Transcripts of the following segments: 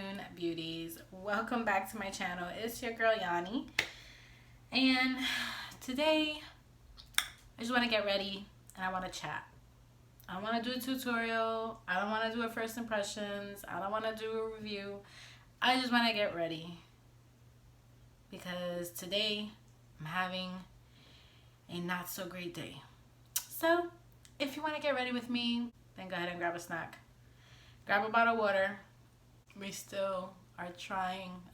afternoon, beauties. Welcome back to my channel. It's your girl Yanni, and today I just want to get ready and I want to chat. I want to do a tutorial. I don't want to do a first impressions. I don't want to do a review. I just want to get ready because today I'm having a not so great day. So if you want to get ready with me, then go ahead and grab a snack. Grab a bottle of water. We still are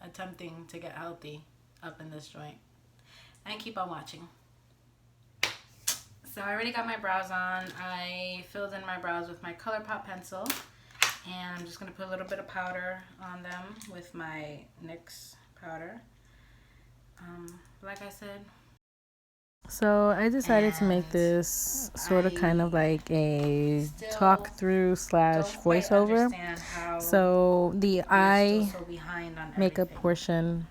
attempting to get healthy up in this joint. And keep on watching. So I already got my brows on. I filled in my brows with my ColourPop pencil. And I'm just going to put a little bit of powder on them with my NYX powder. Like I said. So I decided to make this sort of kind of like a talk through / voiceover. So the eye makeup portion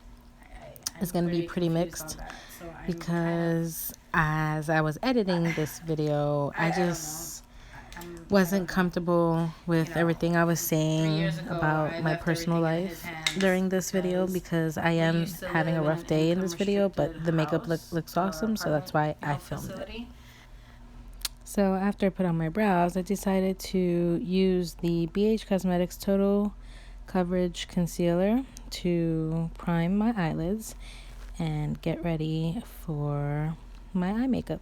is going to be pretty mixed because as I was editing this video, I just wasn't comfortable with everything I was saying about my personal life during this video because I am having a rough day in this video, but the makeup looks awesome, so that's why I filmed it. So after I put on my brows, I decided to use the BH Cosmetics Total Coverage Concealer to prime my eyelids and get ready for my eye makeup.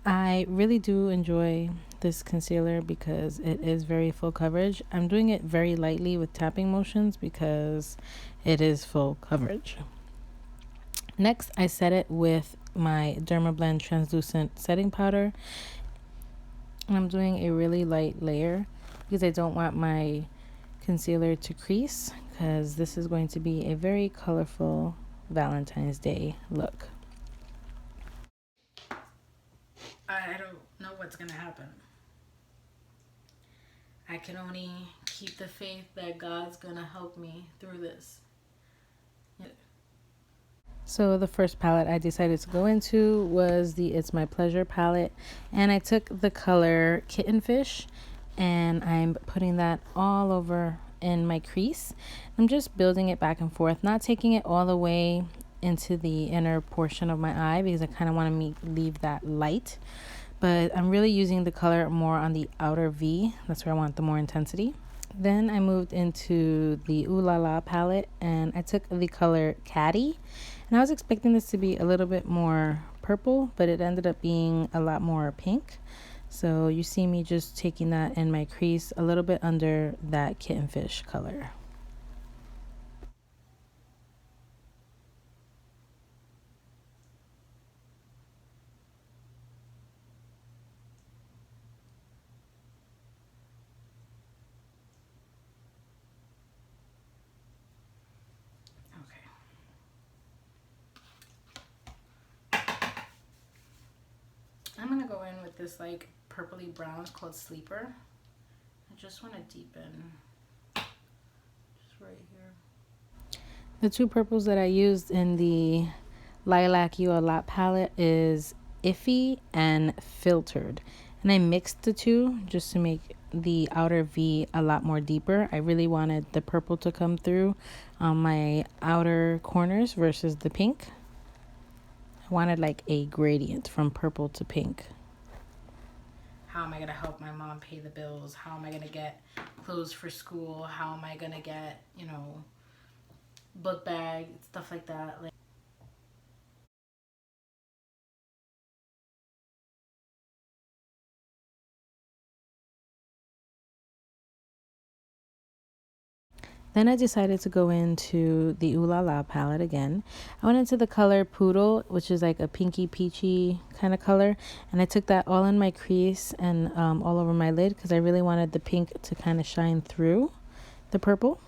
I really do enjoy this concealer because it is very full coverage. I'm doing it very lightly with tapping motions because it is full coverage. Next, I set it with my Dermablend translucent setting powder. And I'm doing a really light layer because I don't want my concealer to crease because this is going to be a very colorful Valentine's Day look. I don't know what's going to happen. I can only keep the faith that God's going to help me through this. Yeah. So the first palette I decided to go into was the It's My Pleasure palette. And I took the color Kittenfish and I'm putting that all over in my crease. I'm just building it back and forth, not taking it all the way into the inner portion of my eye because I kind of want to leave that light. But I'm really using the color more on the outer V. That's where I want the more intensity. Then I moved into the Ooh La La palette and I took the color Caddy. And I was expecting this to be a little bit more purple, but it ended up being a lot more pink. So you see me just taking that in my crease a little bit under that Kittenfish color. I'm going to go in with this like purpley brown called Sleeper. I just want to deepen just right here. The two purples that I used in the Lilac You A Lot palette is Iffy and Filtered. And I mixed the two just to make the outer V a lot more deeper. I really wanted the purple to come through on my outer corners versus the pink. I wanted like a gradient from purple to pink. How am I going to help my mom pay the bills? How am I going to get clothes for school? How am I going to get, book bag, stuff like that. Then I decided to go into the Ooh La La palette again. I went into the color Poodle, which is like a pinky peachy kind of color. And I took that all in my crease and all over my lid because I really wanted the pink to kind of shine through the purple.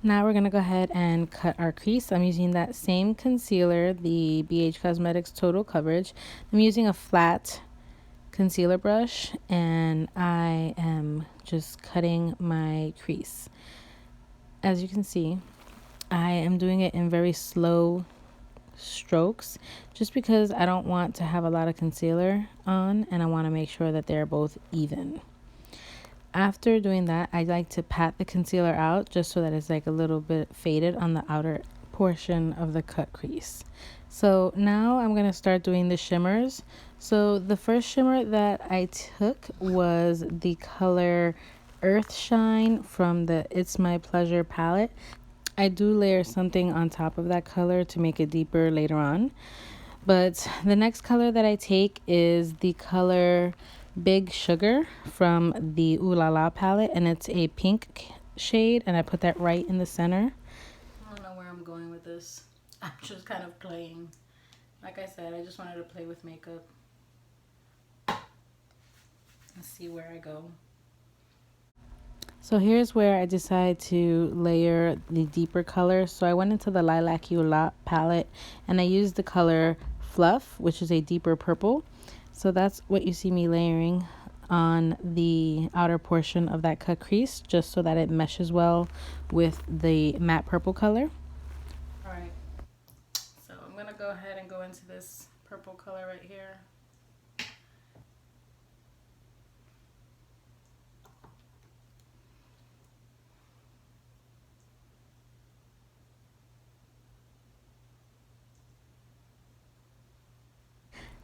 Now we're going to go ahead and cut our crease. I'm using that same concealer, the BH Cosmetics Total Coverage. I'm using a flat concealer brush and I am just cutting my crease. As you can see, I am doing it in very slow strokes just because I don't want to have a lot of concealer on and I want to make sure that they're both even. After doing that, I like to pat the concealer out just so that it's like a little bit faded on the outer portion of the cut crease. So now I'm going to start doing the shimmers. So the first shimmer that I took was the color Earth Shine from the It's My Pleasure palette. I do layer something on top of that color to make it deeper later on. But the next color that I take is the color Big Sugar from the Ooh La La palette, and it's a pink shade, and I put that right in the center. I don't know where I'm going with this. I'm just kind of playing. Like I said, I just wanted to play with makeup and see where I go. So here's where I decided to layer the deeper color. So I went into the Lilac You Lot palette and I used the color Fluff, which is a deeper purple. So that's what you see me layering on the outer portion of that cut crease, just so that it meshes well with the matte purple color. All right, so I'm gonna go ahead and go into this purple color right here.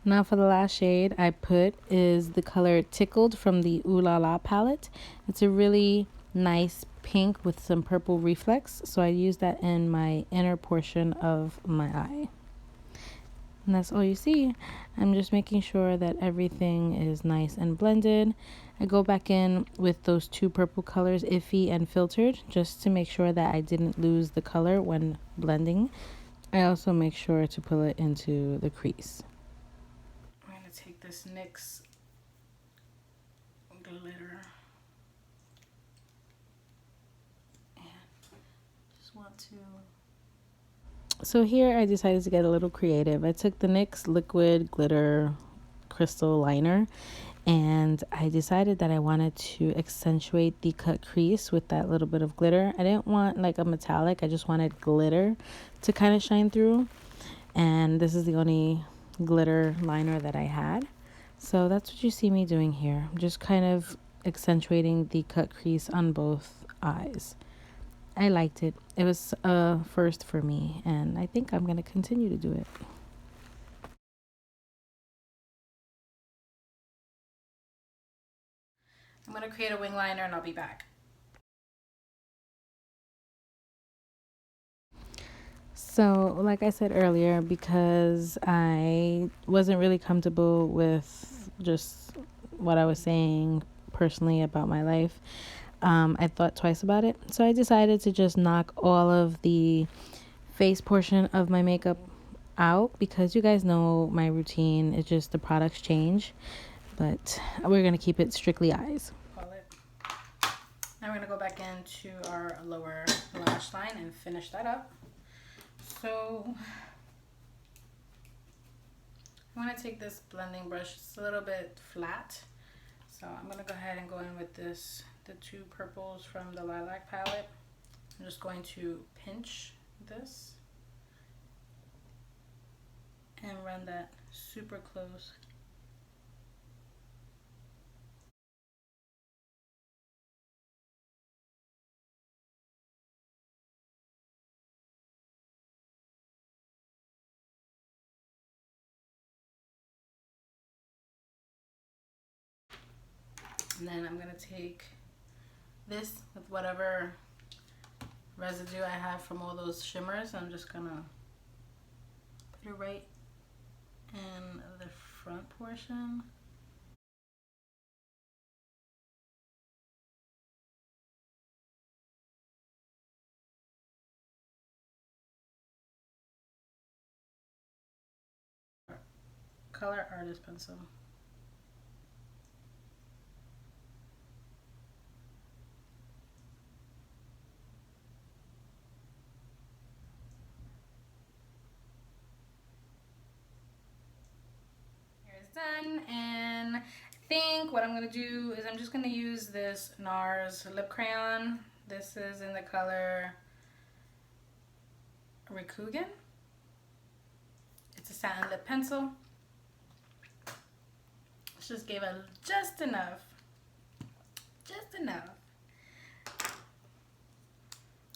Now for the last shade I put is the color Tickled from the Ooh La La palette. It's a really nice pink with some purple reflex, so I use that in my inner portion of my eye. And that's all you see. I'm just making sure that everything is nice and blended. I go back in with those two purple colors, Iffy and Filtered, just to make sure that I didn't lose the color when blending. I also make sure to pull it into the crease. I'm going to take this NYX glitter and just want to... So here I decided to get a little creative. I took the NYX liquid glitter crystal liner and I decided that I wanted to accentuate the cut crease with that little bit of glitter. I didn't want like a metallic, I just wanted glitter to kind of shine through. And this is the only glitter liner that I had. So that's what you see me doing here. I'm just kind of accentuating the cut crease on both eyes. I liked it. It was a first for me, and I think I'm going to continue to do it. I'm going to create a wing liner and I'll be back. So, like I said earlier, because I wasn't really comfortable with just what I was saying personally about my life, I thought twice about it. So I decided to just knock all of the face portion of my makeup out because you guys know my routine. It's just the products change, but we're going to keep it strictly eyes. Now we're going to go back into our lower lash line and finish that up. So I'm going to take this blending brush. It's a little bit flat. So I'm going to go ahead and go in with this, the two purples from the Lilac palette. I'm just going to pinch this and run that super close. And then I'm going to take this with whatever residue I have from all those shimmers. I'm just going to put it right in the front portion. Color Artist Pencil. Done, and I think what I'm going to do is I'm just going to use this NARS lip crayon. This is in the color Rikugan. It's a satin lip pencil. Let's just give it just enough Just enough.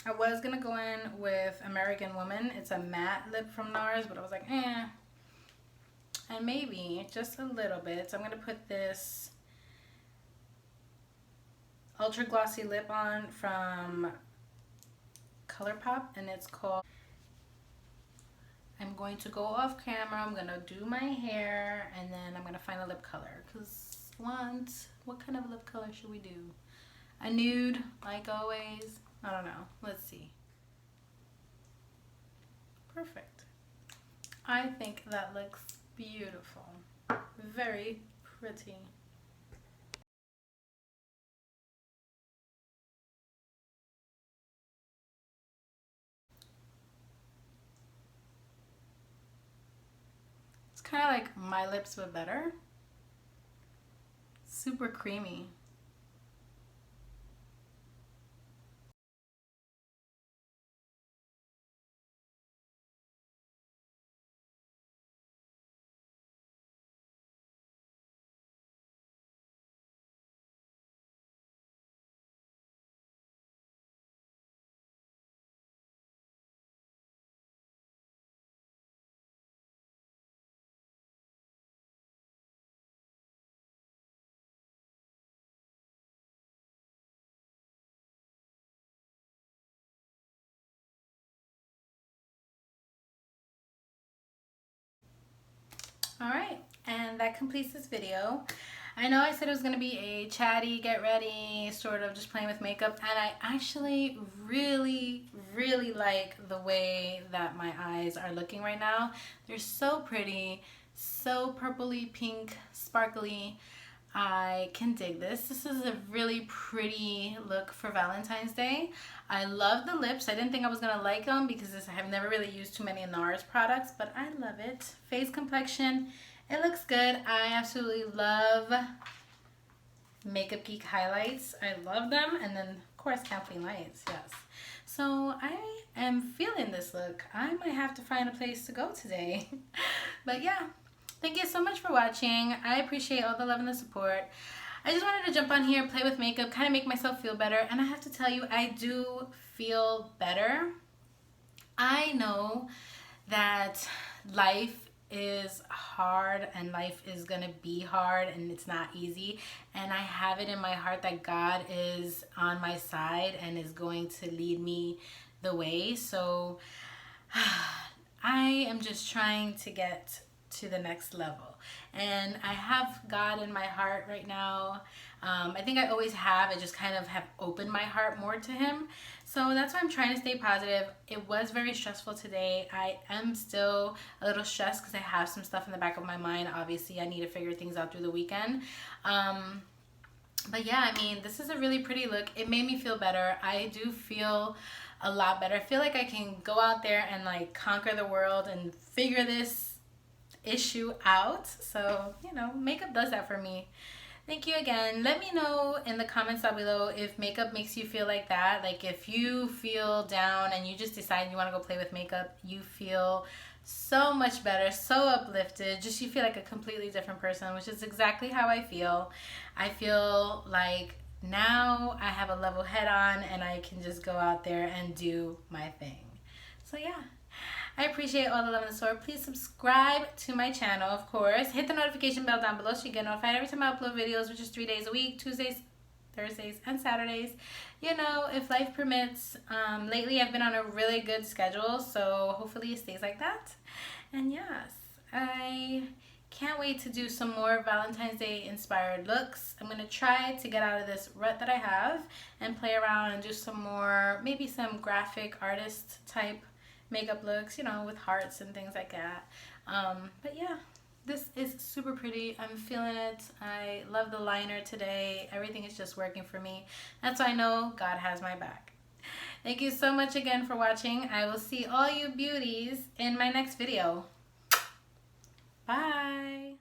I was gonna go in with American Woman. It's a matte lip from NARS, but I was like, eh. And maybe just a little bit. So I'm gonna put this ultra glossy lip on from ColourPop, and it's called. I'm going to go off camera. I'm gonna do my hair, and then I'm gonna find a lip color. Cause what kind of lip color should we do? A nude, like always. I don't know. Let's see. Perfect. I think that looks beautiful. Very pretty. It's kind of like my lips but better. Super creamy. All right, and that completes this video. I know I said it was going to be a chatty, get ready, sort of just playing with makeup, and I actually really like the way that my eyes are looking right now. They're so pretty, so purpley, pink, sparkly. I can dig this. This is a really pretty look for Valentine's Day. I love the lips. I didn't think I was going to like them because I have never really used too many NARS products, but I love it. Face complexion, it looks good. I absolutely love Makeup Geek highlights. I love them. And then, of course, Kathleen Lights, yes. So I am feeling this look. I might have to find a place to go today. But yeah. Thank you so much for watching. I appreciate all the love and the support. I just wanted to jump on here, play with makeup, kind of make myself feel better. And I have to tell you, I do feel better. I know that life is hard and life is going to be hard and it's not easy. And I have it in my heart that God is on my side and is going to lead me the way. So I am just trying to get to the next level, and I have God in my heart right now. I think I always have. I just kind of have opened my heart more to him, so that's why I'm trying to stay positive. It was very stressful today. I am still a little stressed because I have some stuff in the back of my mind. Obviously I need to figure things out through the weekend, but yeah, I mean, this is a really pretty look. It made me feel better. I do feel a lot better. I feel like I can go out there and like conquer the world and figure this issue out. So, you know, makeup does that for me. Thank you again. Let me know in the comments down below if makeup makes you feel like that. Like if you feel down and you just decide you want to go play with makeup, you feel so much better, so uplifted, just you feel like a completely different person, which is exactly how I feel. I feel like now I have a level head on and I can just go out there and do my thing. So yeah. I appreciate all the love and the support. Please subscribe to my channel, of course. Hit the notification bell down below so you get notified every time I upload videos, which is 3 days a week, Tuesdays, Thursdays, and Saturdays. You know, if life permits. Lately, I've been on a really good schedule, so hopefully it stays like that. And yes, I can't wait to do some more Valentine's Day inspired looks. I'm going to try to get out of this rut that I have and play around and do some more, maybe some graphic artist type makeup looks, you know, with hearts and things like that. But yeah, this is super pretty. I'm feeling it. I love the liner today. Everything is just working for me. That's why I know God has my back. Thank you so much again for watching. I will see all you beauties in my next video. Bye.